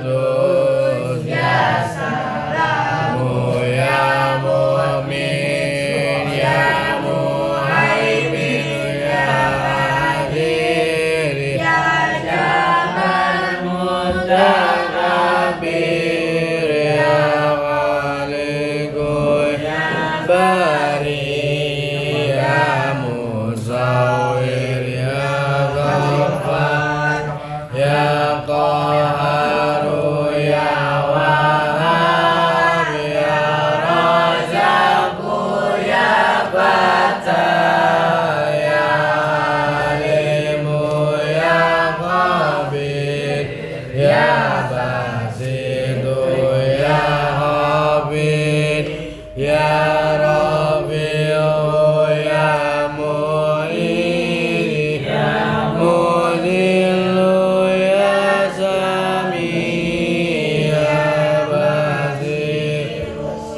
Kudus ya Salamu ya Mu'min ya Muhaimin ya Hadir ya Jabbar Mutakabir ya Malikul ya Bari ya Musawwir ya Ghaffar ya Qaharu ya Wahhab ya Razzaqu ya Fattah ya Alimu ya Khabir ya Basitu ya Habib ya Rabi'u ya Mu'in ya Mudillu ya Sami ya Basir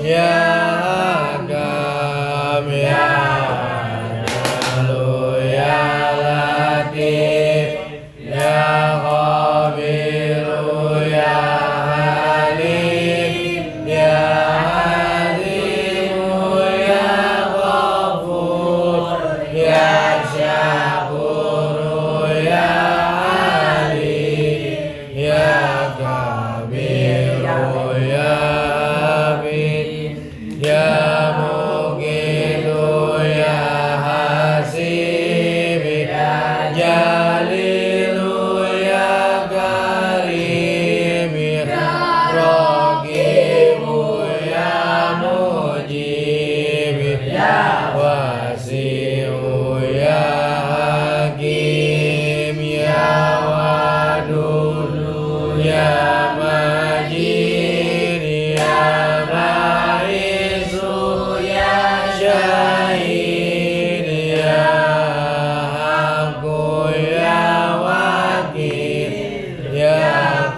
ya Hakam ya Adalu ya Latif ya Khabiru ya Halim ya Halimu ya Ghafur ya Syakuru ya Ali ya Kabiru ya Habib ya Muqitu ya Hasib ya Jalilu ya Karim ya Raqibu ya Mujib ya Wasi'u ya Hakim ya Wadud ya Majid ya Ba'isu ya Syahid ya Haqqu ya Wakil ya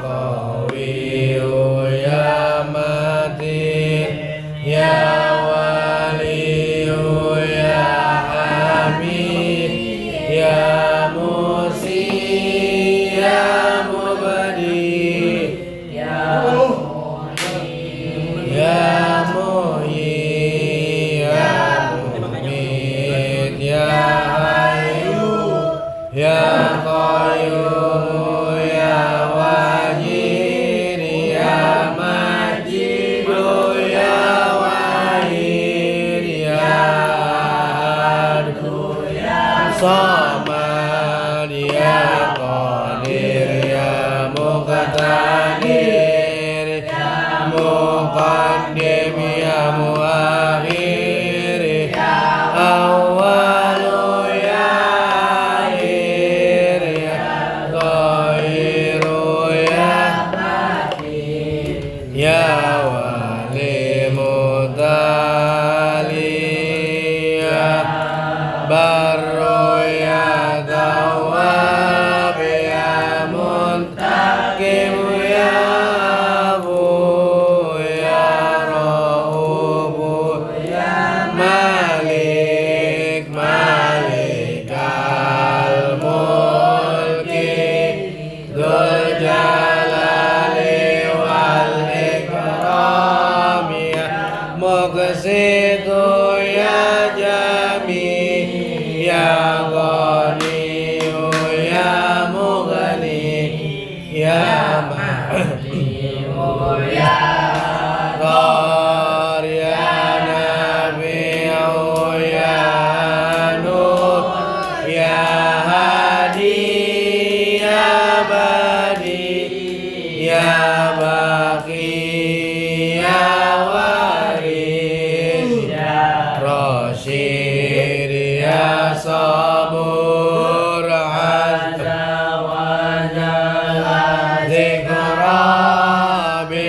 Qawiyu ya Matin ya Waliyu ya Hamid ya Musi ya Mubadi ya Muhyi ya Muhyi ya Mumit ya Hayyu ya Qayyum ya Wajid ya Majid ya Wahid ya Ahad ya Samad ya Qadir ya Muqtadir ya Muqaddim ya Muakhir ya Awwalu ya Akhir ya Zahiru ya Batin ya Wali Mutali ya Barru ya Tawwab ya Muntakim ya Abu ya Ra'ubu ya Malik Malik al-Mulki Dzul Jalali wal Ikram ya Muqsitu ya Jami ya Ghaniyu ya Mughni ya Mahdimu ya Dhar ya Nabi'u ya Nur ya Hadi ya Badi ya Baqi ya Waris ya Rasyid ya Sabur azza wa jalla zikra bi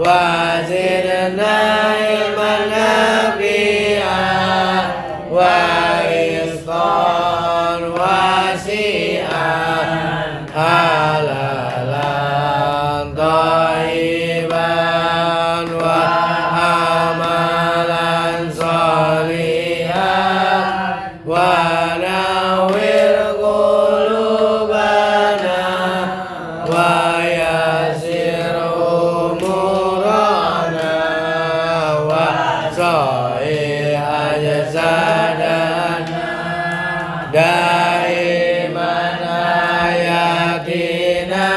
وزدنا علما نافعا ورزقا واسعا حلالا طيبا وعملا صالحا ونور قلوبنا ويسر أمورنا وصحح أجسادنا دائما حياتنا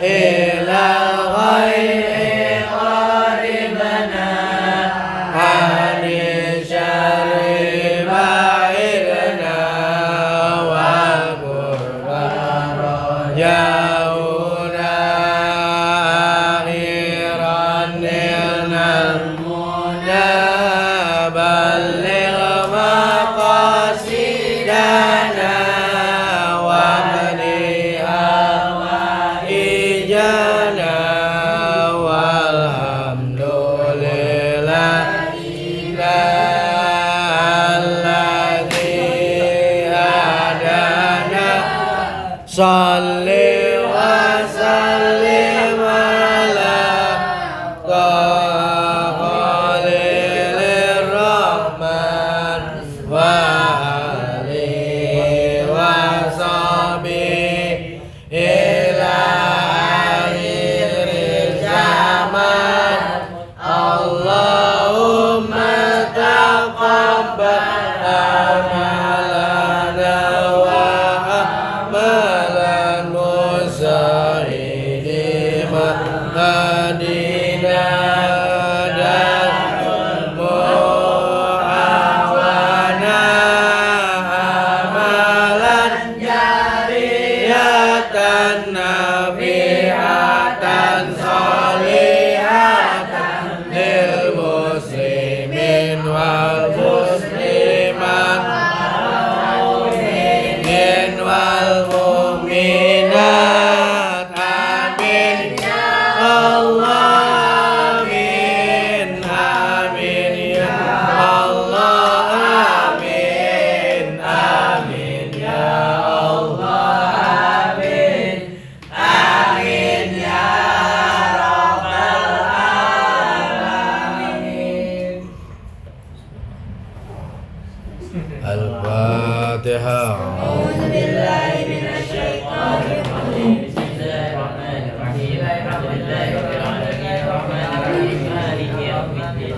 إلى الخير قربنا عن الشر بعدنا والقرب رجاؤنا آخرا نلنا المنى بلغ مقاصدنا ومنها وإجانا والحمد لله الذي هدانا صل وسلم على خليل الرحمن وآله وصحبه إلى آخر الزمان اللهم تقبل أعمالنا وأعمال المساعدين هدينا معاونا عملا جارية نافعة صالحة للمسلمين والمسلمات والمؤمنات آمين يا الله آمين آمين يا الله آمين آمين يا الله آمين آمين يا رب العالمين. الفاتحة. أعوذ بالله من الشيطان الرجيم. بسم الله الرحمن الرحيم. الحمد لله رب العالمين الرحمن الرحيم مالك يوم الدين.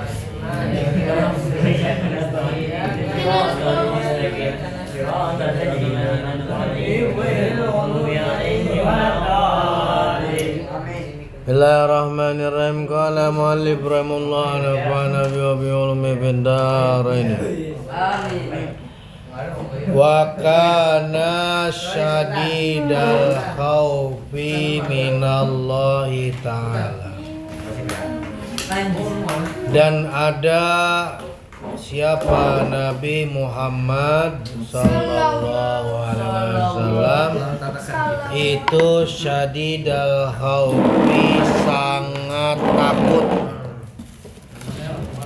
صراط الذين أنعمت عليهم غير المغضوب عليهم ولا الضالين. Bismillahirrahmanirrahim. Qala mu'allif rahimahullah nafa'ana bi ulumi fid darain. Wa kana syadidal khaufi minallahi ta'ala. Dan ada siapa Nabi Muhammad sallallahu alaihi wasallam itu syadidal khaufi sangat takut.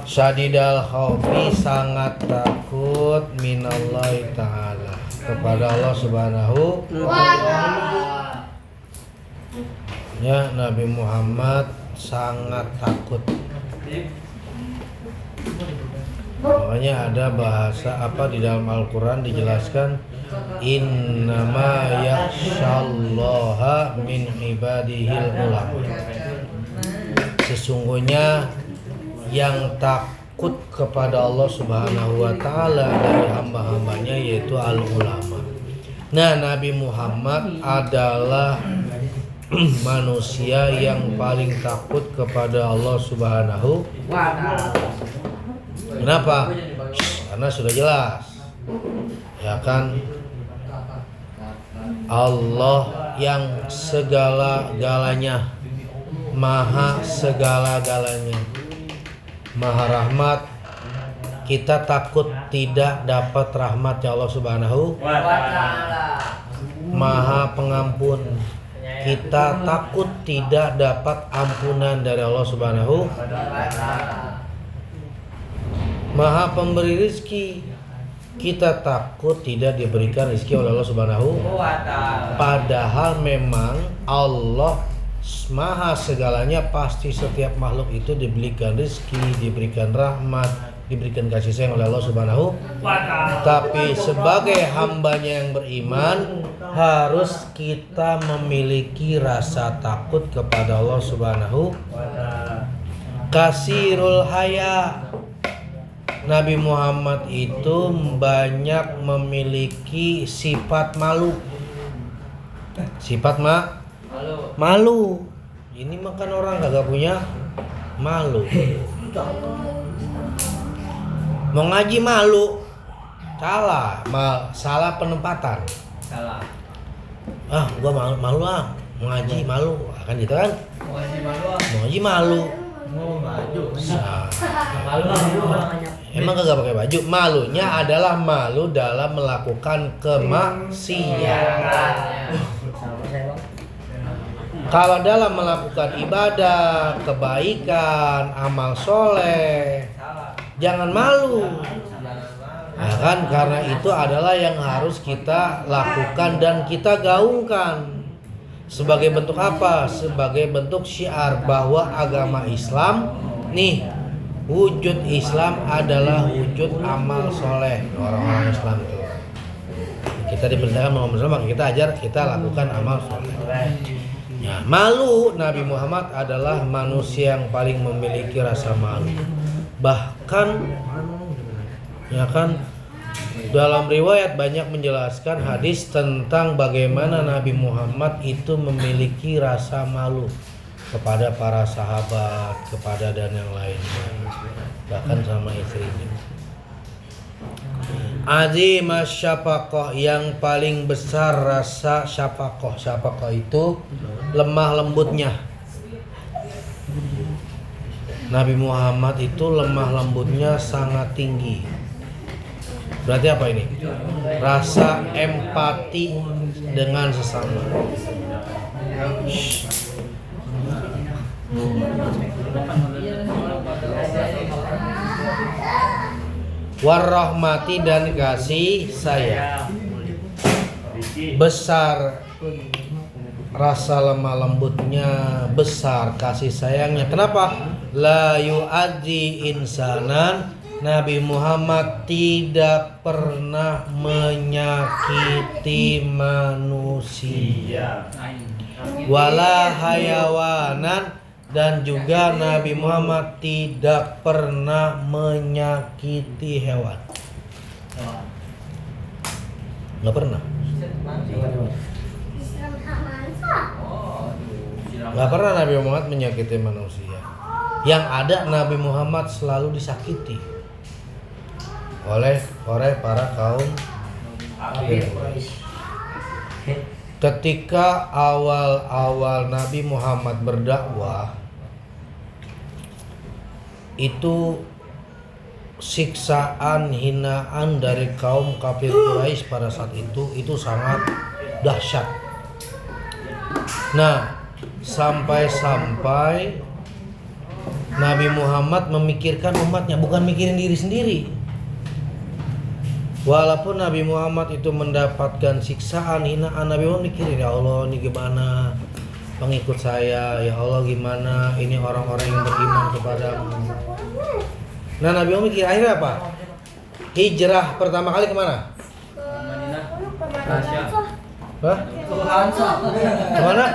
Syadidal khaufi sangat takut minallahi ta'ala kepada Allah subhanahu wa ta'ala. Ya, Nabi Muhammad sangat takut. Makanya ada bahasa apa di dalam Al-Quran dijelaskan innama yakhsyallaha min ibadihil ulama. Sesungguhnya yang takut kepada Allah subhanahu wa ta'ala dari hamba-hambanya yaitu al-ulama. Nah, Nabi Muhammad adalah manusia yang paling takut kepada Allah subhanahu wa ta'ala. Kenapa? Karena sudah jelas, ya kan, Allah yang segala-galanya, maha segala-galanya, maha rahmat. Kita takut tidak dapat rahmatnya Allah subhanahu wa ta'ala. Maha pengampun. Kita takut tidak dapat ampunan dari Allah Subhanahu. Maha pemberi rizki, kita takut tidak diberikan rizki oleh Allah Subhanahu. Padahal memang Allah Maha segalanya, pasti setiap makhluk itu diberikan rizki, diberikan rahmat, diberikan kasih sayang oleh Allah Subhanahu. Tapi sebagai hambanya yang beriman, harus kita memiliki rasa takut kepada Allah Subhanahu. Kasirul haya, Nabi Muhammad itu banyak memiliki sifat malu. Sifat malu. Ini makan orang kagak punya malu. Mau ngaji malu. Salah penempatan. Salah. Gua malu mau ngaji malu. Kan gitu kan? Mau ngaji malu. Mau ngaji malu. Mau baju. Malu. Emang kagak pakai baju. Malunya adalah malu dalam melakukan kemaksiatan. Kalau dalam melakukan ibadah, kebaikan, amal soleh, jangan malu. Nah kan, karena itu adalah yang harus kita lakukan dan kita gaungkan. Sebagai bentuk apa? Sebagai bentuk syiar bahwa agama Islam nih, wujud Islam adalah wujud amal soleh orang-orang Islam itu. Kita diperintahkan mengamal soleh, maka kita ajar, kita lakukan amal soleh. Ya, malu, Nabi Muhammad adalah manusia yang paling memiliki rasa malu. Bahkan ya kan, dalam riwayat banyak menjelaskan hadis tentang bagaimana Nabi Muhammad itu memiliki rasa malu kepada para sahabat, kepada dan yang lainnya, bahkan sama istrinya. Azimah syafaqah, yang paling besar rasa syafaqah. Syafaqah itu lemah lembutnya. Nabi Muhammad itu lemah lembutnya sangat tinggi. Berarti apa ini? Rasa empati dengan sesama. Warahmati, dan kasih sayang. Besar rasa lemah lembutnya, besar kasih sayangnya. Kenapa? La yu'adzi insanan, Nabi Muhammad tidak pernah menyakiti manusia. Wala hayawanan, dan juga Nabi Muhammad tidak pernah menyakiti hewan. Nggak pernah. Nggak pernah Nabi Muhammad menyakiti manusia. Yang ada Nabi Muhammad selalu disakiti oleh para kaum Quraisy. Ketika awal-awal Nabi Muhammad berdakwah, itu siksaan, hinaan dari kaum kafir Quraisy pada saat itu sangat dahsyat. Nah, sampai Nabi Muhammad memikirkan umatnya, bukan mikirin diri sendiri. Walaupun Nabi Muhammad itu mendapatkan siksaan, hinaan, Nabi Muhammad mikirin, ya Allah, ini gimana pengikut saya, ya Allah gimana ini orang-orang yang beriman kepadamu. Nah, Nabi Muhammad mikir, akhirnya apa? Hijrah pertama kali kemana? Hah? Kemana?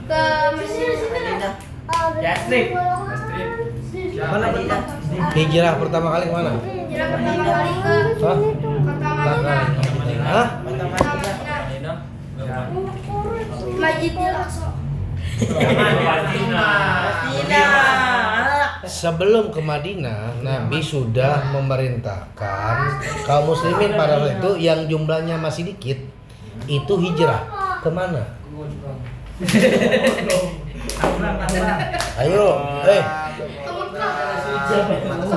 Ke Mesir sini. Yastrib. Mana? Hijrah pertama kali kemana? Hijrah pertama kali ke Hah? kota Madinah. Hah? Masjidil Aqsa. Sebelum ke Madinah, Nabi sudah memerintahkan kaum muslimin pada waktu itu yang jumlahnya masih dikit, itu hijrah kemana? Ayo, Ke Mekah. Ke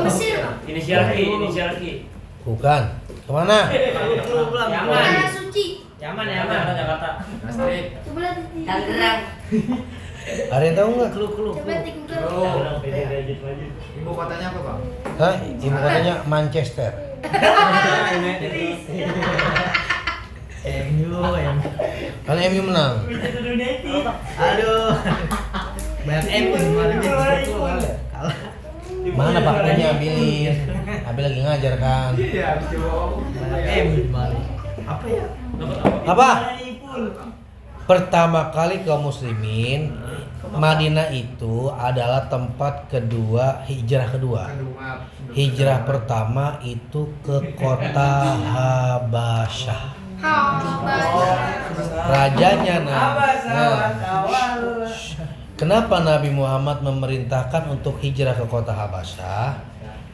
Mesir. Inisial Ki. bukan, kemana? Yaman. Tanah suci. Yaman, Jakarta. Coba lihat di Tangerang. Ada yang tahu nggak? Coba di Google. Ibu kotanya apa, Bang? Hah? Ibu kotanya Manchester. Karena MU menang. Aduh. Banyak MU kemarin kalah. Mana pakunya ambilin? Ambil lagi ngajar kan. Iya, coba. Banyak MU kemarin. Apa ya? Apa? Pertama kali kaum muslimin, Madinah itu adalah tempat kedua, hijrah kedua. Hijrah pertama itu ke kota Habasyah. Rajanya kenapa Nabi Muhammad memerintahkan untuk hijrah ke kota Habasyah?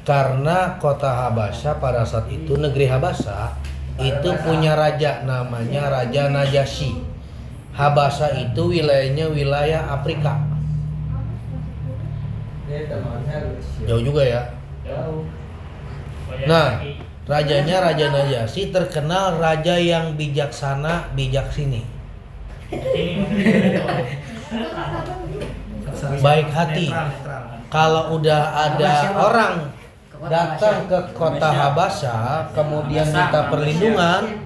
Karena kota Habasyah pada saat itu, negeri Habasyah itu punya raja namanya Raja Najasyi. Habasyah itu wilayahnya wilayah Afrika. Jauh juga ya. Nah, rajanya Raja Najasyi terkenal raja yang bijaksana, bijaksini. Baik hati. Kalau udah ada orang datang ke kota Habasyah kemudian minta perlindungan,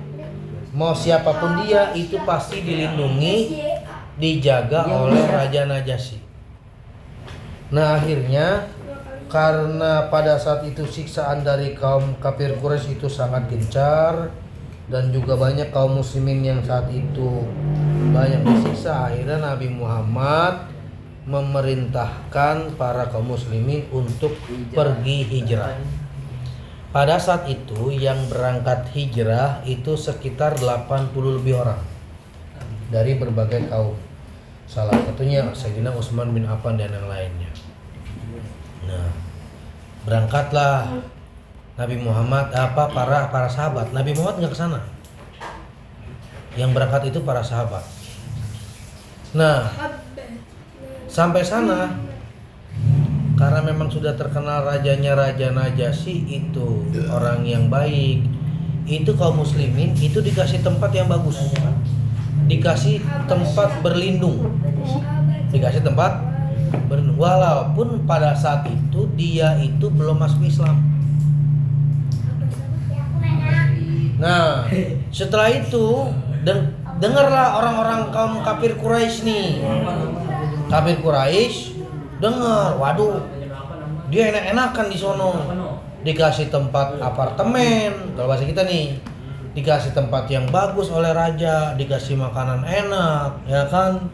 mau siapapun dia itu pasti dilindungi, dijaga oleh Raja Najasyi. Nah, akhirnya karena pada saat itu siksaan dari kaum kafir Quraisy itu sangat gencar dan juga banyak kaum muslimin yang saat itu banyak disiksa, akhirnya Nabi Muhammad memerintahkan para kaum muslimin untuk pergi hijrah. Pada saat itu yang berangkat hijrah itu sekitar 80 lebih orang dari berbagai kaum. Salah satunya Sayyidina Utsman bin Affan dan yang lainnya. Nah, berangkatlah Nabi Muhammad, para sahabat. Nabi Muhammad nggak ke sana. Yang berangkat itu para sahabat. Nah, sampai sana karena memang sudah terkenal rajanya Raja Najasyi itu orang yang baik, itu kaum muslimin itu dikasih tempat yang bagus, dikasih tempat berlindung, walaupun pada saat itu dia itu belum masuk Islam. Nah, setelah itu dengarlah orang-orang kaum kafir Quraisy nih. Kafir Quraisy dengar, waduh, dia enak-enakan di sono, dikasih tempat apartemen, kalau bahasa kita nih, dikasih tempat yang bagus oleh raja, dikasih makanan enak, ya kan?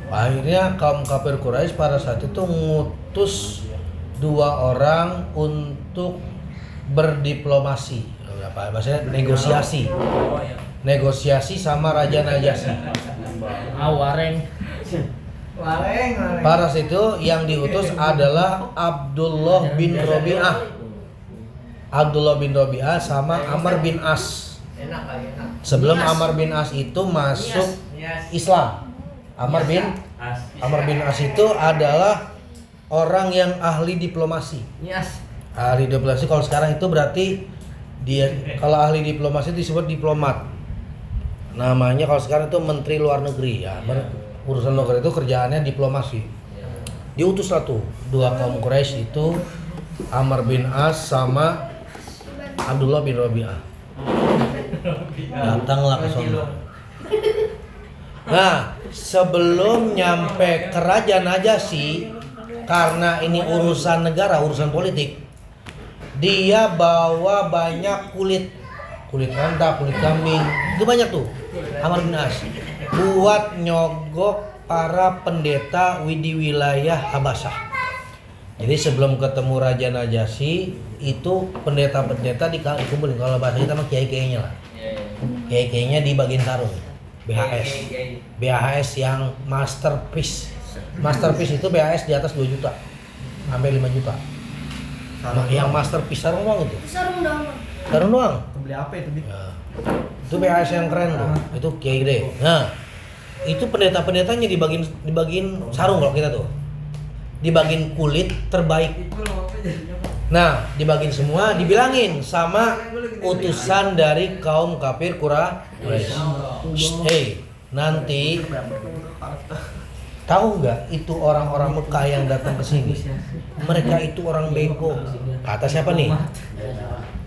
Akhirnya kaum kafir Quraisy pada saat itu ngutus 2 orang untuk berdiplomasi, apa bahasanya, negosiasi sama Raja Najasyi. Pada situ yang diutus adalah Abdullah bin Rabi'ah. Abdullah bin Rabi'ah sama Amr bin As. Sebelum Amr bin As itu masuk Islam. Amr bin As itu adalah orang yang ahli diplomasi. Ahli diplomasi kalau sekarang itu berarti dia, kalau ahli diplomasi disebut diplomat. Namanya kalau sekarang itu Menteri Luar Negeri ya. Urusan luar itu kerjaannya diplomasi. Diutuslah tuh 2 kaum Quraisy itu, Amr bin As sama Abdullah bin Rabi'ah. Datanglah ke sana. Nah, sebelum nyampe ke Raja Najasyi, karena ini urusan negara, urusan politik, dia bawa banyak kulit unta, kulit kambing, itu banyak tuh. Amr bin As buat nyogok para pendeta di wilayah Habasyah. Jadi sebelum ketemu Raja Najasyi itu pendeta-pendeta dikumpulin, kalau bahasa kita mah kiai-kiainya lah. Kiai-kiainya dibagiin sarung. BHS yang masterpiece. Masterpiece itu BHS di atas 2 juta sampai 5 juta. Yang masterpiece sarung doang itu. Sarung doang. Beli apa itu, Bi? Ya. Itu BHS yang keren tuh. Itu kiai gede. Nah, itu pendeta-pendetanya dibagiin sarung kalau kita tuh. Dibagiin kulit terbaik. Nah, dibagiin semua, dibilangin sama utusan dari kaum kafir Quraisy. Hey, nanti Tahu nggak itu orang-orang Mekah yang datang ke sini? Mereka itu orang bego. Kata siapa nih?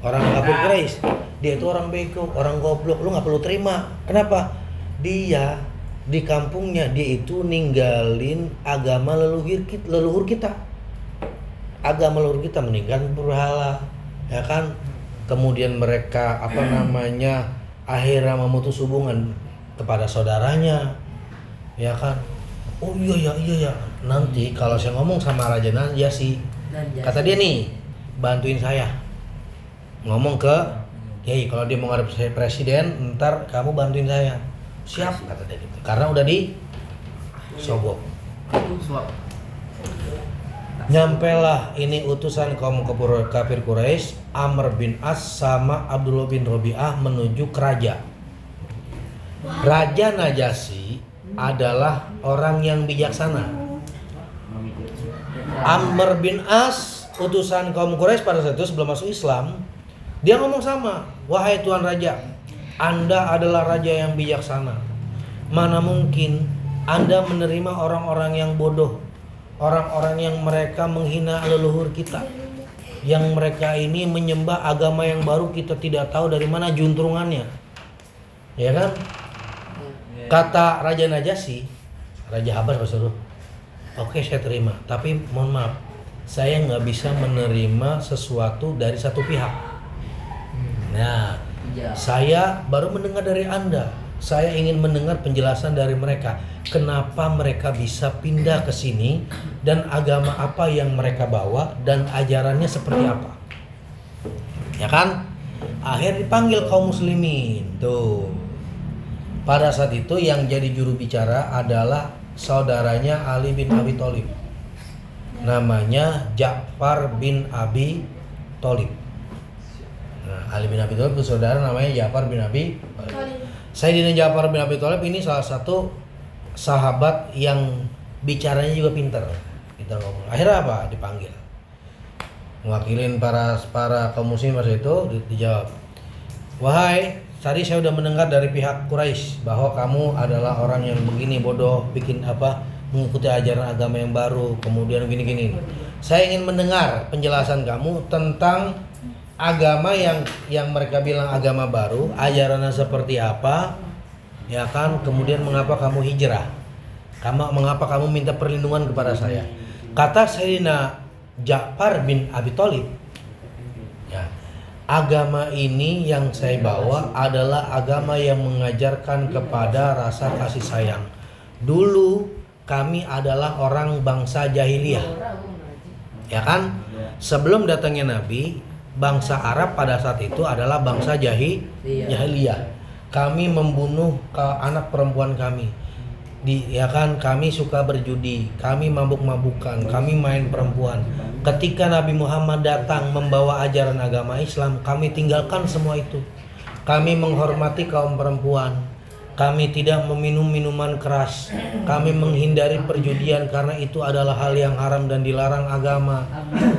Orang kafir Quraisy. Dia itu orang bego, orang goblok. Lu nggak perlu terima. Kenapa? Dia di kampungnya dia itu ninggalin agama leluhur kita. Agama leluhur kita meninggalkan berhala, ya kan? Kemudian mereka akhirnya memutus hubungan kepada saudaranya, ya kan? Oh iya ya. Nanti kalau saya ngomong sama Raja Najasyi, kata dia nih, bantuin saya ngomong ke Kiai. Kalau dia mau ngadep presiden, ntar kamu bantuin saya. Siap, kata dia gitu. Karena udah disogok. Nyampelah ini utusan kaum kafir Quraisy, Amr bin As sama Abdullah bin Rabi'ah menuju ke raja. Raja Najasyi adalah orang yang bijaksana. Amr bin As, utusan kaum Quraisy pada saat itu sebelum masuk Islam, dia ngomong sama, wahai Tuan Raja, Anda adalah raja yang bijaksana. Mana mungkin Anda menerima orang-orang yang bodoh, orang-orang yang mereka menghina leluhur kita, yang mereka ini menyembah agama yang baru kita tidak tahu dari mana juntrungannya, ya kan? Kata Raja Najasyi, Raja Habas Rasulullah, oke saya terima, tapi mohon maaf, saya nggak bisa menerima sesuatu dari satu pihak. Nah, saya baru mendengar dari Anda. Saya ingin mendengar penjelasan dari mereka. Kenapa mereka bisa pindah ke sini dan agama apa yang mereka bawa dan ajarannya seperti apa? Ya kan? Akhir dipanggil kaum muslimin. Tuh. Pada saat itu yang jadi juru bicara adalah saudaranya Ali bin Abi Thalib. Namanya Ja'far bin Abi Thalib. Nah, Ali bin Abi Thalib itu saudara namanya Ja'far bin Abi Thalib. Sayyidina Ja'far bin Abi Thalib ini salah satu sahabat yang bicaranya juga pintar. Kita ngomong. Akhirnya apa? Dipanggil. Mewakilin para kaum muslim masa itu dijawab. Wahai, tadi saya udah mendengar dari pihak Quraisy bahwa kamu adalah orang yang begini bodoh, mengikuti ajaran agama yang baru, kemudian gini-gini. Saya ingin mendengar penjelasan kamu tentang agama yang mereka bilang agama baru, ajarannya seperti apa, ya kan? Kemudian mengapa kamu hijrah? Mengapa kamu minta perlindungan kepada saya? Kata Sayyidina Ja'far bin Abi Thalib, ya, agama ini yang saya bawa adalah agama yang mengajarkan kepada rasa kasih sayang. Dulu kami adalah orang bangsa jahiliyah, ya kan? Sebelum datangnya Nabi, bangsa Arab pada saat itu adalah bangsa jahiliyah. Kami membunuh anak perempuan kami. Ya kan, kami suka berjudi, kami mabuk-mabukan, kami main perempuan. Ketika Nabi Muhammad datang membawa ajaran agama Islam, kami tinggalkan semua itu. Kami menghormati kaum perempuan. Kami tidak meminum minuman keras. Kami menghindari perjudian karena itu adalah hal yang haram dan dilarang agama.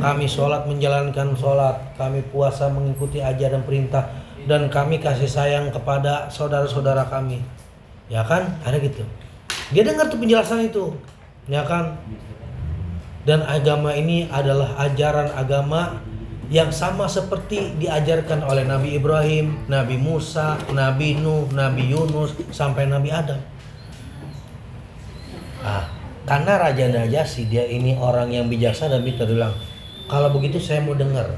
Kami sholat menjalankan sholat. Kami puasa mengikuti ajaran perintah. Dan kami kasih sayang kepada saudara-saudara kami. Ya kan? Ada gitu. Dia dengar tuh penjelasan itu. Ya kan? Dan agama ini adalah ajaran agama yang sama seperti diajarkan oleh Nabi Ibrahim, Nabi Musa, Nabi Nuh, Nabi Yunus, sampai Nabi Adam. Karena Raja Najasyi dia ini orang yang bijaksana dan pintar, bilang, kalau begitu saya mau dengar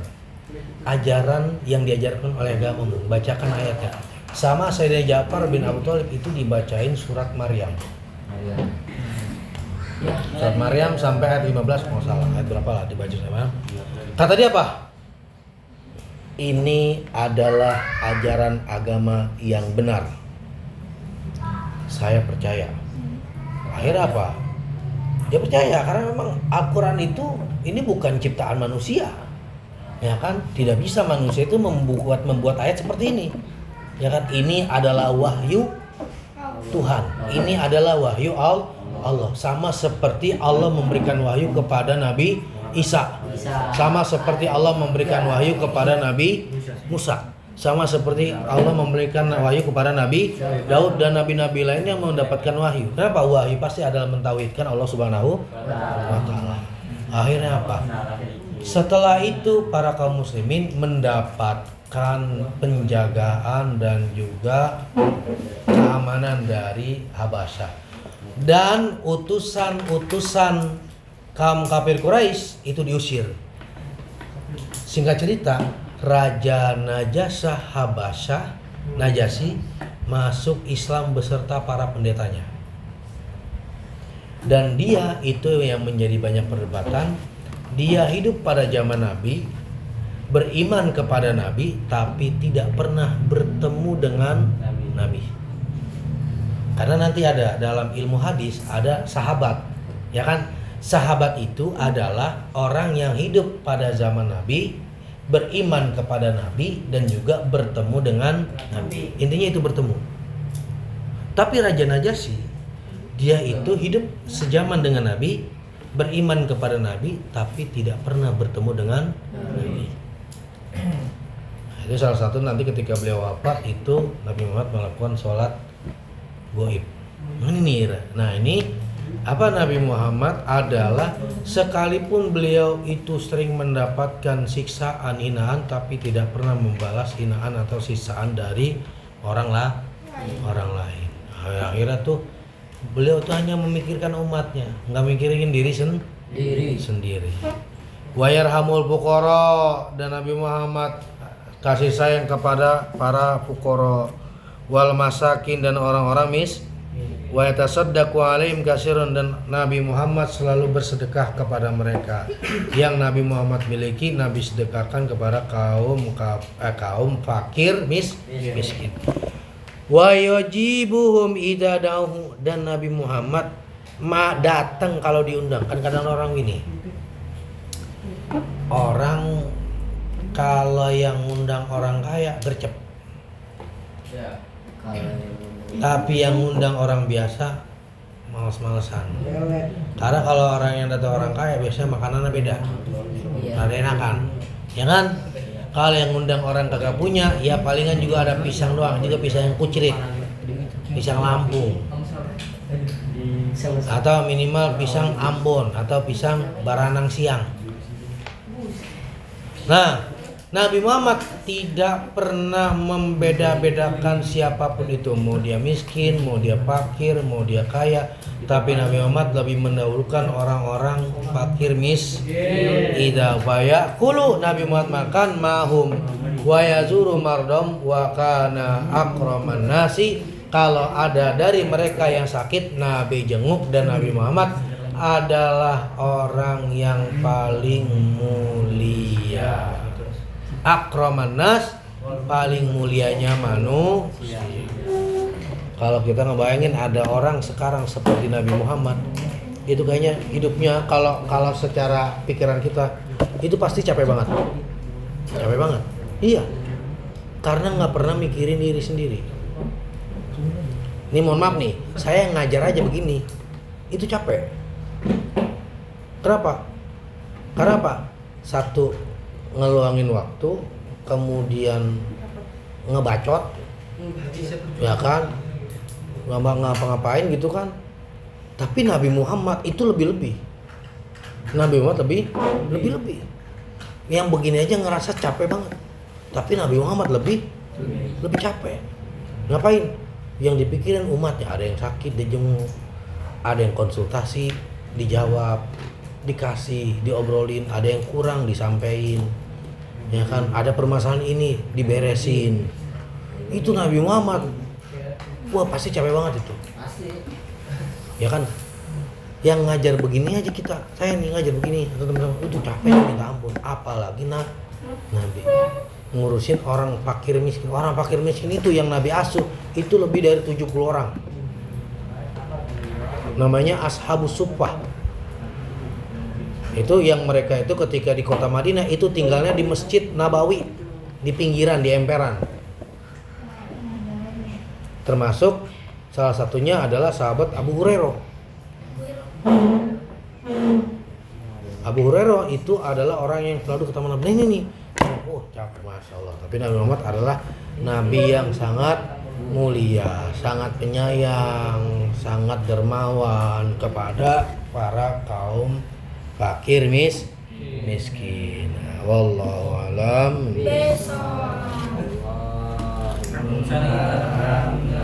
ajaran yang diajarkan oleh agamamu, bacakan ayatnya. Sama Sayyidina Ja'far bin Abi Thalib itu dibacain surat Maryam. Surat Maryam sampai ayat 15 kalau salah, ayat berapa lah dibaca sama. Kata dia apa? Ini adalah ajaran agama yang benar. Saya percaya. Akhirnya apa? Dia percaya karena memang Al-Quran itu ini bukan ciptaan manusia, ya kan? Tidak bisa manusia itu membuat ayat seperti ini, ya kan? Ini adalah wahyu Tuhan. Ini adalah wahyu Allah. Sama seperti Allah memberikan wahyu kepada Nabi Isa. Sama seperti Allah memberikan wahyu kepada Nabi Musa. Sama seperti Allah memberikan wahyu kepada Nabi Daud dan nabi-nabi lain yang mendapatkan wahyu. Kenapa? Wahyu pasti adalah mentauhidkan Allah Subhanahu wa taala. Akhirnya apa? Setelah itu para kaum muslimin mendapatkan penjagaan dan juga keamanan dari Habasyah. Dan utusan-utusan kaum kafir Quraisy itu diusir. Singkat cerita, Raja Najasyi masuk Islam beserta para pendetanya. Dan dia itu yang menjadi banyak perdebatan. Dia hidup pada zaman Nabi, beriman kepada Nabi, tapi tidak pernah bertemu dengan Nabi. Karena nanti ada dalam ilmu hadis ada sahabat, ya kan? Sahabat itu adalah orang yang hidup pada zaman Nabi, beriman kepada Nabi dan juga bertemu dengan Nabi. Intinya itu bertemu. Tapi Raja Najasyi dia itu hidup sejaman dengan Nabi, beriman kepada Nabi tapi tidak pernah bertemu dengan Nabi. Itu salah satu nanti ketika beliau wafat itu Nabi Muhammad melakukan sholat gaib. Nah ini apa Nabi Muhammad adalah sekalipun beliau itu sering mendapatkan siksaan, hinaan, tapi tidak pernah membalas hinaan atau siksaan dari orang lain. Akhirnya tuh beliau tuh hanya memikirkan umatnya, nggak mikirin diri sendiri. Wa yarhamul fuqara, dan Nabi Muhammad kasih sayang kepada para fuqara wal masakin dan orang-orang wa yatasaddaqu alaihim katsirun, dan Nabi Muhammad selalu bersedekah kepada mereka. Yang Nabi Muhammad miliki Nabi sedekahkan kepada kaum fakir miskin. Wa yajibuhum idza da'uhu, dan Nabi Muhammad datang kalau diundang. Kan kadang orang gini. Orang kalau yang undang orang kaya gercep. Ya. Tapi yang ngundang orang biasa males-malesan. Karena kalau orang yang datang orang kaya biasanya makanannya beda, ada enakan, ya kan? Kalau yang ngundang orang kagak punya, ya palingan juga ada pisang doang, juga pisang yang kucrit, pisang Lampung, atau minimal pisang Ambon atau pisang Baranang Siang. Nah, Nabi Muhammad tidak pernah membeda-bedakan siapapun itu, mau dia miskin, mau dia fakir, mau dia kaya. Tapi Nabi Muhammad lebih mendahulukan orang-orang fakir idza fayakulu, Nabi Muhammad makan mahum wa yazuru mardom wa kana akraman nasi. Kalau ada dari mereka yang sakit, Nabi jenguk, dan Nabi Muhammad adalah orang yang paling mulia. Akraman nas, paling mulianya manusia. Kalau kita ngebayangin ada orang sekarang seperti Nabi Muhammad, itu kayaknya hidupnya kalau secara pikiran kita itu pasti capek banget. Iya, karena nggak pernah mikirin diri sendiri. Ini mohon maaf nih, saya ngajar aja begini, itu capek. Kenapa? Karena apa? Satu, ngeluangin waktu, kemudian ngebacot, ya kan, nggak ngapa-ngapain gitu kan. Tapi Nabi Muhammad itu lebih. Nabi Muhammad lebih. Yang begini aja ngerasa capek banget, tapi Nabi Muhammad lebih capek. Ngapain? Yang dipikirin umatnya, ada yang sakit dijenguk, ada yang konsultasi dijawab, dikasih, diobrolin, ada yang kurang disampaikan. Ya kan, ada permasalahan ini diberesin. Itu Nabi Muhammad. Wah, pasti capek banget itu. Ya kan? Yang ngajar begini aja kita. Saya nih ngajar begini, atau teman-teman itu capek minta ampun. Apalagi Nabi ngurusin orang fakir miskin. Orang fakir miskin itu yang Nabi asuh itu lebih dari 70 orang. Namanya Ashabus Suffah. Itu yang mereka itu ketika di kota Madinah itu tinggalnya di Masjid Nabawi, di pinggiran, di emperan. Termasuk salah satunya adalah sahabat Abu Hurairah. Abu Hurairah itu adalah orang yang selalu ke taman Nabawi. Ini cakep, masya Allah. Tapi Nabi Muhammad adalah nabi yang sangat mulia, sangat penyayang, sangat dermawan kepada para kaum fakir miskin. Nah, wallahu alam. Besok. Allah.